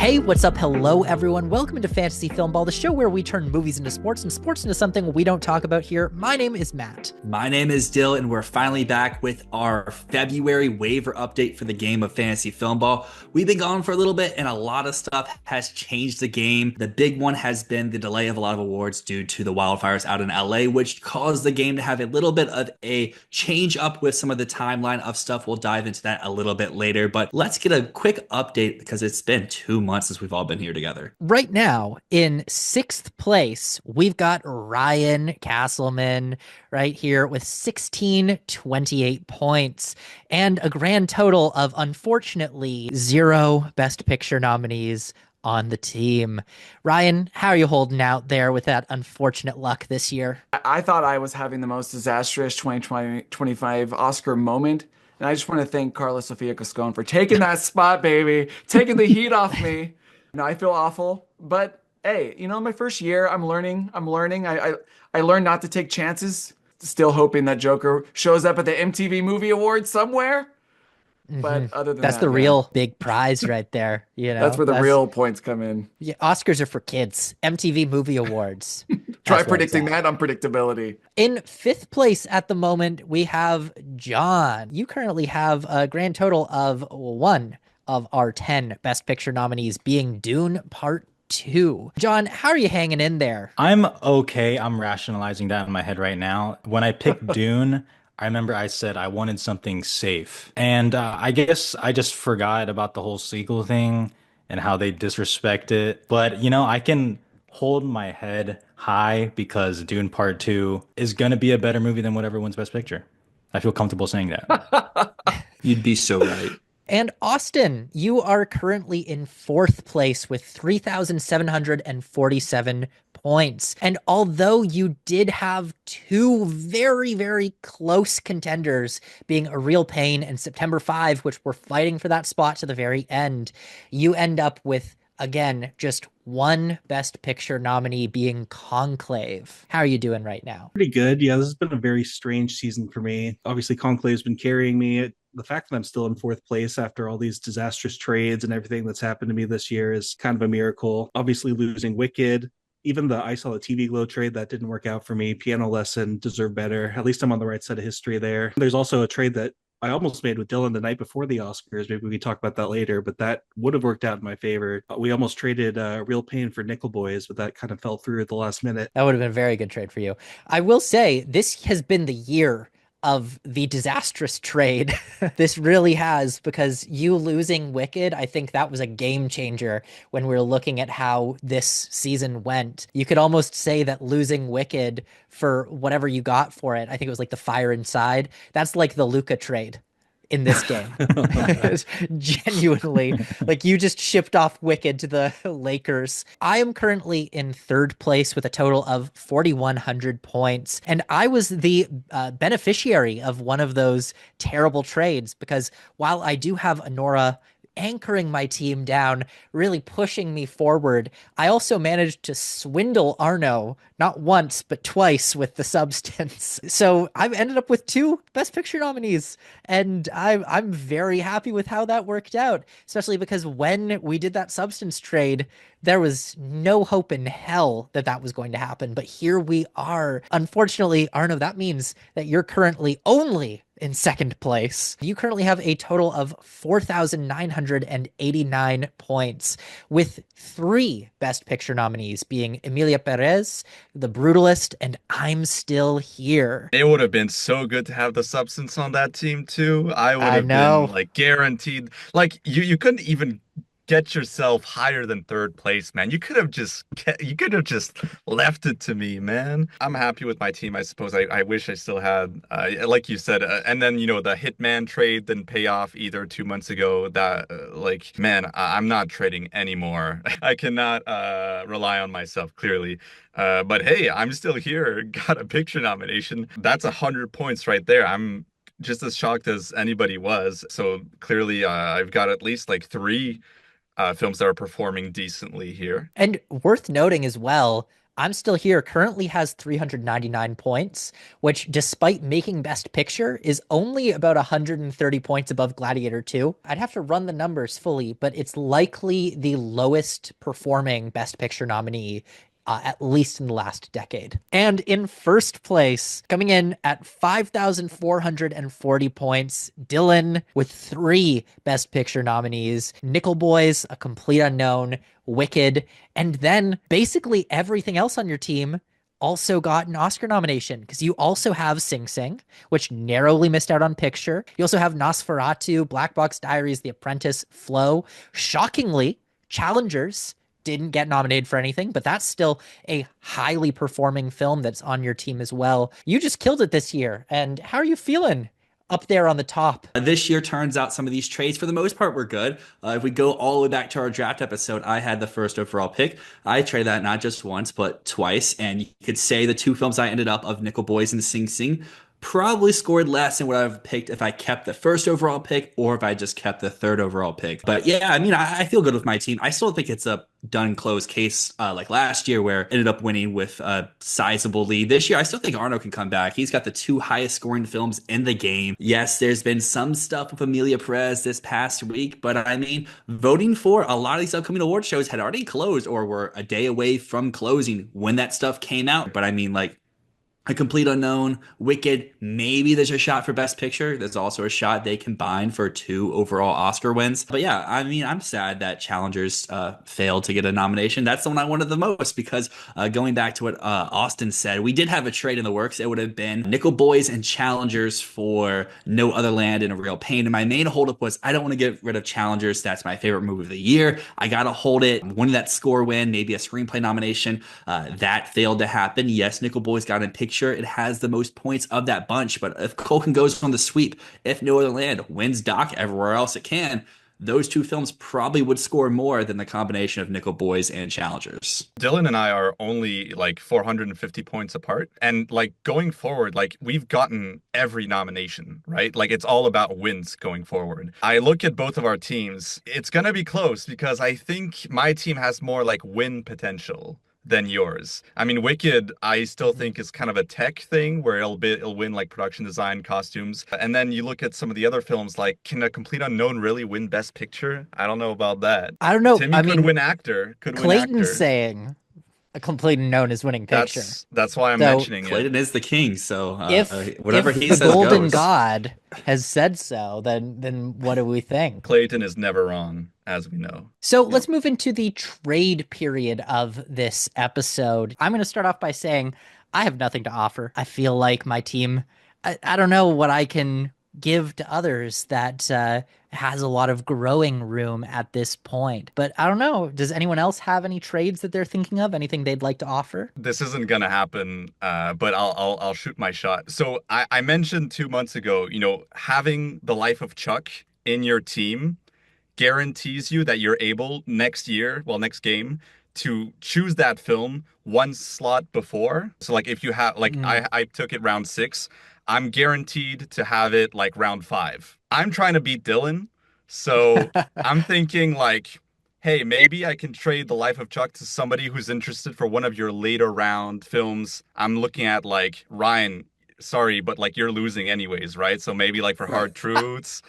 Hey, what's up? Hello, everyone. Welcome to Fantasy Filmball, the show where we turn movies into sports and sports into something we don't talk about here. My name is Matt. My name is Dyl, and we're finally back with our February waiver update for the game of Fantasy Filmball. We've been gone for a little bit, and a lot of stuff has changed the game. The big one has been the delay of a lot of awards due to the wildfires out in LA, which caused the game to have a little bit of a change up with some of the timeline of stuff. We'll dive into that a little bit later, but let's get a quick update because it's been 2 months since we've all been here together. Right now, in sixth place, we've got Ryan Castleman right here with 1628 points and a grand total of, unfortunately, 0 Best Picture nominees on the team. Ryan, how are you holding out there with that unfortunate luck this year? I thought I was having the most disastrous 2025 Oscar moment. And I just want to thank Carla Sofia Cascone for taking that spot, baby, taking the heat off me. No, I feel awful, but hey, my first year, I'm learning. I learned not to take chances. Still hoping that Joker shows up at the MTV Movie Awards somewhere. But other than That's that, the yeah, real big prize right there. that's where the real points come in. Yeah, Oscars are for kids. MTV Movie Awards. Try That's where it's predicting at. that unpredictability. In fifth place at the moment, we have John. You currently have a grand total of one of our 10 Best Picture nominees being Dune Part 2. John, how are you hanging in there? I'm okay. I'm rationalizing that in my head right now. When I picked Dune, I remember I said I wanted something safe. And I guess I just forgot about the whole sequel thing and how they disrespect it. But, I can hold my head high because Dune Part 2 is going to be a better movie than whatever wins Best Picture. I feel comfortable saying that. You'd be so right. And Austin, you are currently in fourth place with 3,747 points. And although you did have two very, very close contenders, being A Real Pain and September 5, which were fighting for that spot to the very end, you end up with, again, just one Best Picture nominee being Conclave. How are you doing right now? Pretty good. Yeah, this has been a very strange season for me. Obviously, Conclave's been carrying me. The fact that I'm still in fourth place after all these disastrous trades and everything that's happened to me this year is kind of a miracle. Obviously, losing Wicked, even the I Saw the TV Glow trade, that didn't work out for me. Piano Lesson deserved better. At least I'm on the right side of history there. There's also a trade that I almost made with Dylan the night before the Oscars. Maybe we can talk about that later, but that would have worked out in my favor. We almost traded Real Pain for Nickel Boys, but that kind of fell through at the last minute. That would have been a very good trade for you. I will say this has been the year of the disastrous trade. This really has, because you losing Wicked, I think that was a game changer when we were looking at how this season went. You could almost say that losing Wicked for whatever you got for it, I think it was like the Fire Inside, that's like the Luca trade in this game. Genuinely, like you just shipped off Wicked to the Lakers. I am currently in third place with a total of 4,100 points. And I was the beneficiary of one of those terrible trades, because while I do have Honora anchoring my team down, really pushing me forward, I also managed to swindle Arno not once, but twice with the substance. So I've ended up with 2 Best Picture nominees, and I'm very happy with how that worked out, especially because when we did that substance trade, there was no hope in hell that that was going to happen. But here we are. Unfortunately, Arno, that means that you're currently only in second place. You currently have a total of 4,989 points, with 3 Best Picture nominees being Emilia Perez, The Brutalist, and I'm Still Here. It would have been so good to have the substance on that team too. I would I have know. been like guaranteed. Like you couldn't even get yourself higher than third place, man. You could have just left it to me, man. I'm happy with my team, I suppose. I wish I still had like you said, and then the Hitman trade didn't pay off either 2 months ago. That like, man, I'm not trading anymore. I cannot rely on myself, clearly. But hey, I'm still here. Got a picture nomination. That's 100 points right there. I'm just as shocked as anybody was. So clearly, I've got at least like 3 films that are performing decently here. And worth noting as well, I'm Still Here currently has 399 points, which despite making Best Picture is only about 130 points above Gladiator 2. I'd have to run the numbers fully, but it's likely the lowest performing Best Picture nominee at least in the last decade. And in first place, coming in at 5,440 points, Dylan with 3 Best Picture nominees, Nickel Boys, A Complete Unknown, Wicked, and then basically everything else on your team also got an Oscar nomination because you also have Sing Sing, which narrowly missed out on picture. You also have Nosferatu, Black Box Diaries, The Apprentice, Flow. Shockingly, Challengers didn't get nominated for anything, but that's still a highly performing film that's on your team as well. You just killed it this year. And how are you feeling up there on the top? This year turns out some of these trades, for the most part, were good. If we go all the way back to our draft episode, I had the first overall pick. I traded that not just once, but twice. And you could say the 2 films I ended up of Nickel Boys and Sing Sing probably scored less than what I've picked if I kept the first overall pick or if I just kept the 3rd overall pick. But yeah, I mean, I feel good with my team. I still think it's a done closed case like last year where ended up winning with a sizable lead. This year, I still think Arno can come back. He's got the 2 highest scoring films in the game. Yes, there's been some stuff with Amelia Perez this past week, but I mean, voting for a lot of these upcoming award shows had already closed or were a day away from closing when that stuff came out. But I mean, like, A Complete Unknown, Wicked, maybe there's a shot for Best Picture. There's also a shot they combine for 2 overall Oscar wins. But yeah, I mean, I'm sad that Challengers failed to get a nomination. That's the one I wanted the most because going back to what Austin said, we did have a trade in the works. It would have been Nickel Boys and Challengers for No Other Land and A Real Pain. And my main holdup was I don't want to get rid of Challengers. That's my favorite movie of the year. I got to hold it. When that score win, maybe a screenplay nomination. That failed to happen. Yes, Nickel Boys got in picture. It has the most points of that bunch, but if Culkin goes on the sweep, if No Other Land wins Doc everywhere else it can, those 2 films probably would score more than the combination of Nickel Boys and Challengers. Dylan and I are only like 450 points apart. And like going forward, like we've gotten every nomination, right? Like it's all about wins going forward. I look at both of our teams. It's going to be close because I think my team has more like win potential than yours. I mean, Wicked, I still think is kind of a tech thing where it'll win like production design, costumes. And then you look at some of the other films, like can A Complete Unknown really win Best Picture? I don't know about that. I don't know. Timmy could win actor. Clayton's saying A Complete Unknown is winning picture. That's why I'm mentioning it. Clayton is the king, so if whatever he says the Golden goes. God has said so, then what do we think? Clayton is never wrong, as we know. So let's move into the trade period of this episode. I'm going to start off by saying I have nothing to offer. I feel like my team, I don't know what I can give to others that has a lot of growing room at this point. But I don't know. Does anyone else have any trades that they're thinking of? Anything they'd like to offer? This isn't gonna happen, but I'll shoot my shot. So I mentioned 2 months ago, you know, having the Life of Chuck in your team guarantees you that you're able next game to choose that film 1 slot before. So like if you have I took it round 6, I'm guaranteed to have it like round 5. I'm trying to beat Dylan, so I'm thinking like, hey, maybe I can trade The Life of Chuck to somebody who's interested for one of your later round films. I'm looking at like, Ryan, sorry, but like you're losing anyways, right? So maybe like for Hard Truths.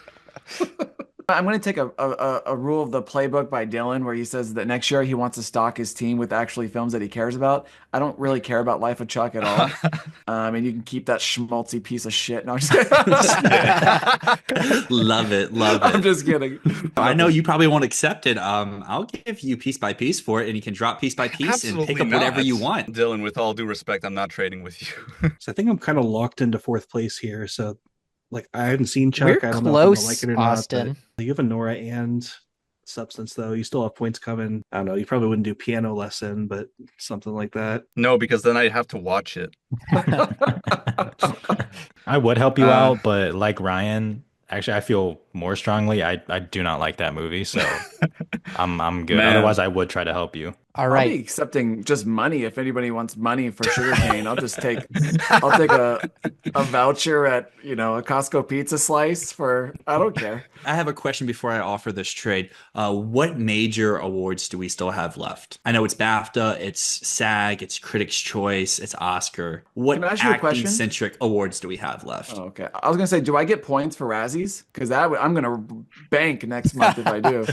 I'm going to take a rule of the playbook by Dylan where he says that next year he wants to stock his team with actually films that he cares about. I don't really care about Life of Chuck at all. And you can keep that schmaltzy piece of shit. No, I'm just kidding. Love it. I'm just kidding. I know you probably won't accept it. I'll give you piece by piece for it, and you can drop piece by piece and pick up whatever you want. Dylan, with all due respect, I'm not trading with you. So I think I'm kind of locked into 4th place here. So like I haven't seen Chuck. We're I don't know if I'm gonna like it or Austin. not. But you have a Nora and Substance though. You still have points coming. I don't know. You probably wouldn't do Piano Lesson, but something like that. No, because then I'd have to watch it. I would help you out, but like Ryan, actually, I feel more strongly. I do not like that movie, so I'm good. Man. Otherwise, I would try to help you. All I'll be right. accepting just money if anybody wants money for sugarcane. I'll take a voucher at, a Costco pizza slice I don't care. I have a question before I offer this trade. What major awards do we still have left? I know it's BAFTA, it's SAG, it's Critics' Choice, it's Oscar. Can I What ask you a question? acting-centric awards do we have left? Oh, okay. I was gonna say, do I get points for Razzies? Because I'm gonna bank next month if I do.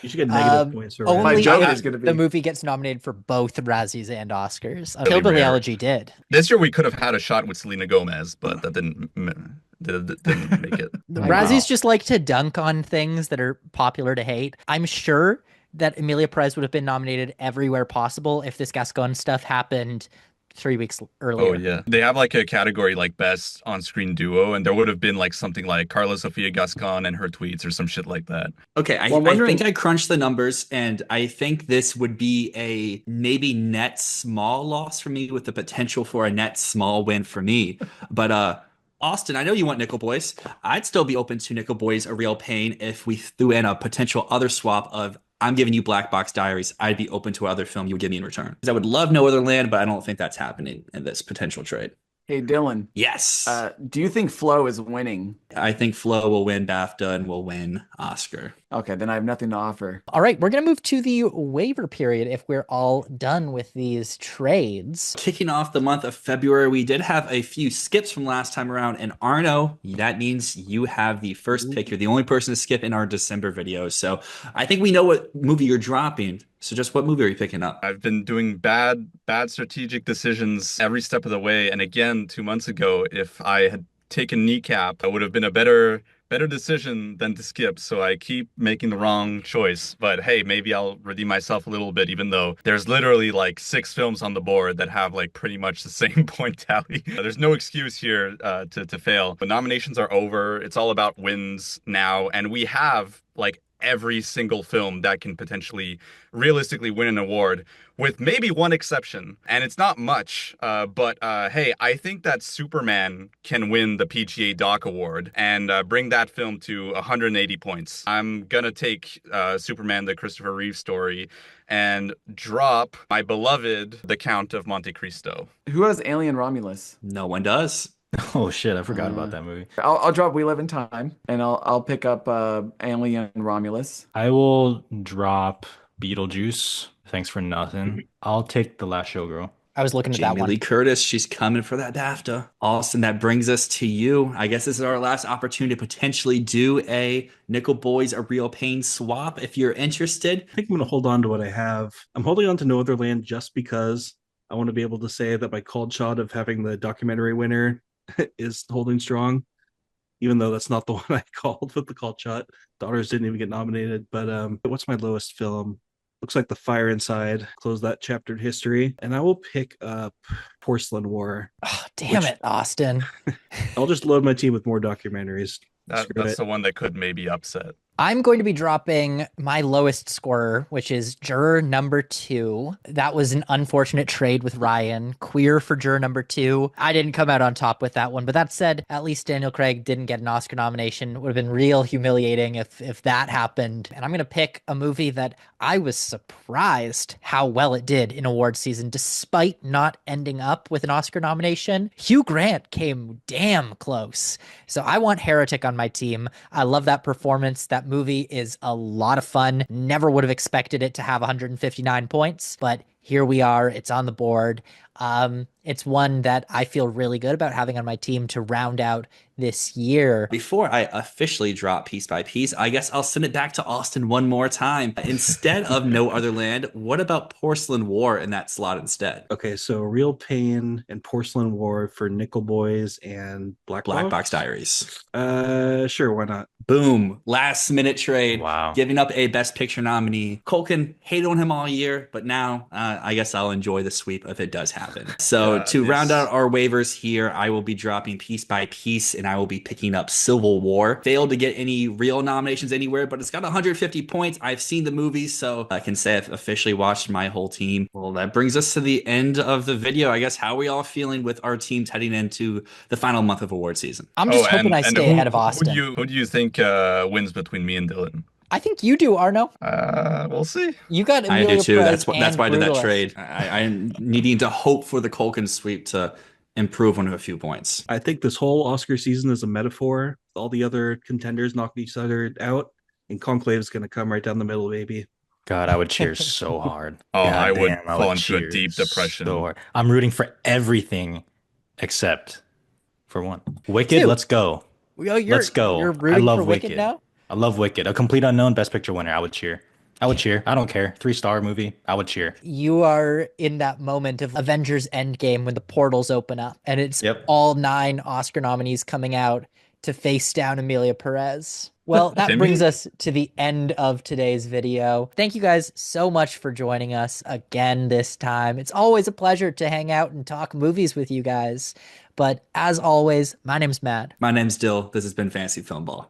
You should get negative points for My Only joke if is gonna the be movie gets nominated for both Razzies and Oscars. Really Hillbilly rare. Elegy did. This year we could have had a shot with Selena Gomez, but that didn't make it. The I Razzies know. just like to dunk on things that are popular to hate. I'm sure that Emilia Perez would have been nominated everywhere possible if this Gascon stuff happened 3 weeks Oh earlier. yeah, they have like a category like best on-screen duo, and there would have been like something like Carla Sofia Gascon and her tweets or some shit like that. Okay, I, Well, I'm I think wondering. I crunched the numbers, and I think this would be a maybe net small loss for me with the potential for a net small win for me. But Austin, I know you want Nickel Boys. I'd still be open to Nickel Boys a real pain if we threw in a potential other swap of I'm giving you Black Box Diaries. I'd be open to other film you would give me in return. Because I would love No Other Land, but I don't think that's happening in this potential trade. Hey, Dylan, Yes. do you think Flo is winning? I think Flo will win BAFTA and will win Oscar. Okay, then I have nothing to offer. All right, we're going to move to the waiver period if we're all done with these trades. Kicking off the month of February, we did have a few skips from last time around. And Arno, that means you have the first pick. You're the only person to skip in our December video. So I think we know what movie you're dropping. So just what movie are you picking up? I've been doing bad strategic decisions every step of the way. And again, 2 months ago, if I had taken Kneecap, it would have been a better decision than to skip. So I keep making the wrong choice. But hey, maybe I'll redeem myself a little bit, even though there's literally like 6 films on the board that have like pretty much the same point tally. There's no excuse here to fail. The nominations are over. It's all about wins now. And we have like every single film that can potentially realistically win an award, with maybe one exception. And it's not much, but hey, I think that Superman can win the PGA Doc Award and bring that film to 180 points. I'm gonna take Superman, the Christopher Reeve story, and drop my beloved The Count of Monte Cristo. Who has Alien Romulus? No one does. Oh shit, I forgot about that movie. I'll drop We Live in Time, and I'll pick up Alien Romulus. I will drop Beetlejuice. Thanks for nothing. I'll take The Last Showgirl. I was looking at that Jamie one. Lee Curtis, she's coming for that BAFTA. Austin, that brings us to you. I guess this is our last opportunity to potentially do a Nickel Boys a Real Pain swap if you're interested. I think I'm going to hold on to what I have. I'm holding on to No Other Land just because I want to be able to say that my called shot of having the documentary winner is holding strong, even though that's not the one I called with the called shot. Daughters didn't even get nominated. But what's my lowest film? Looks like The Fire Inside. Close that chaptered history. And I will pick up Porcelain War. Oh, damn it, Austin. I'll just load my team with more documentaries. That's the one that could maybe upset. I'm going to be dropping my lowest scorer, which is juror number 2. That was an unfortunate trade with Ryan. Queer for juror number 2. I didn't come out on top with that one, but that said, at least Daniel Craig didn't get an Oscar nomination. It would have been real humiliating if that happened. And I'm going to pick a movie that I was surprised how well it did in award season, despite not ending up with an Oscar nomination. Hugh Grant came damn close. So I want Heretic on my team. I love that performance. That movie is a lot of fun. Never would have expected it to have 159 points, but here we are. It's on the board. It's one that I feel really good about having on my team to round out this year. Before I officially drop piece by piece, I guess I'll send it back to Austin one more time. Instead of No Other Land, what about Porcelain War in that slot instead? Okay, so Real Pain and Porcelain War for Nickel Boys and Black Box Diaries. Sure, why not? Boom. Last minute trade. Wow. Giving up a Best Picture nominee. Culkin hated on him all year, but now I guess I'll enjoy the sweep if it does happen. So to round out our waivers here, I will be dropping piece by piece and I will be picking up Civil War. Failed to get any real nominations anywhere, but it's got 150 points. I've seen the movie, so I can say I've officially watched my whole team. Well, that brings us to the end of the video. I guess how are we all feeling with our teams heading into the final month of award season? I'm just hoping I stay ahead of Austin. Who do you think wins between me and Dylan? I think you do, Arno. We'll see. You got I do Emilia too. Perez That's and why I did that Brutalist. trade. I'm needing to hope for the Culkin sweep to improve one of a few points. I think this whole Oscar season is a metaphor. All the other contenders knocking each other out, and Conclave is going to come right down the middle, baby. God, I would cheer so hard. Oh, God I would damn, I fall would into a cheer deep depression. so hard. I'm rooting for everything except for one. Wicked, Two. let's go. Oh, Let's you're go. I rooting for love Wicked Wicked. now? I love Wicked. A complete unknown best picture winner. I would cheer. I would cheer. I don't care. 3-star movie. I would cheer. You are in that moment of Avengers Endgame when the portals open up and it's Yep. all 9 Oscar nominees coming out to face down Emilia Perez. Well, that brings Timmy? us to the end of today's video. Thank you guys so much for joining us again this time. It's always a pleasure to hang out and talk movies with you guys. But as always, my name's Matt. My name's Dill. This has been Fantasy Filmball.